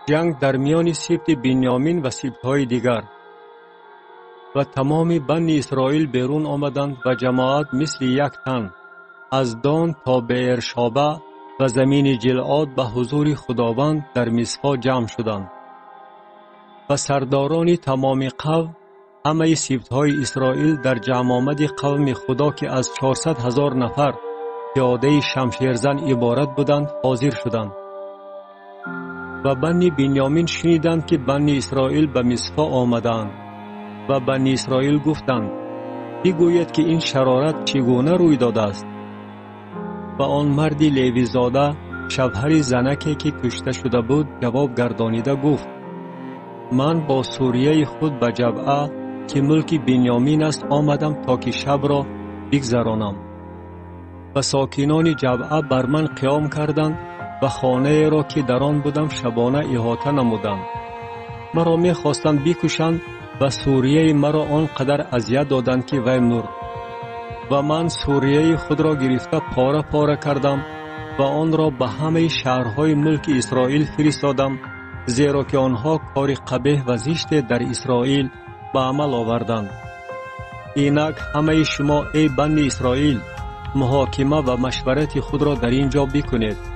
جنگ در میان سبط بنیامین و سبط‌های دیگر. و تمام بنی اسرائیل بیرون آمدند و جماعت مثل یک تن از دان تا بئرشابه و زمین جلعاد به حضور خداوند در مصفا جمع شدند. و سرداران تمام قوم، همه سبط‌های اسرائیل در جمع آمد قوم خدا که از 400,000 نفر پیاده شمشیرزن عبارت بودند حاضر شدند. و بنی بنیامین شنیدند که بنی اسرائیل به مصفا آمدند و بنی اسرائیل گفتند بگوید که این شرارت چگونه روی داده است. و آن مردی لیوی زاده شوهر زنکی که کشته شده بود جواب گردانیده گفت من با سوریه خود به جبعه که ملک بنیامین است آمدم تا که شب را بگذرانم. و ساکنان جبعه بر من قیام کردند و خانه را که در آن بودم شبانه احاطه نمودند. مرا می خواستند بکشند و سوریه مرا آنقدر اذیت دادند که وی مرد. و من سوریه خود را گرفته پاره پاره کردم و آن را به همه شهرهای ملک اسرائیل فرستادم، زیرا که آنها کار قبیح و زشت در اسرائیل به عمل آوردند. اینک همه شما ای بنی اسرائیل محاکمه و مشورت خود را در اینجا بکنید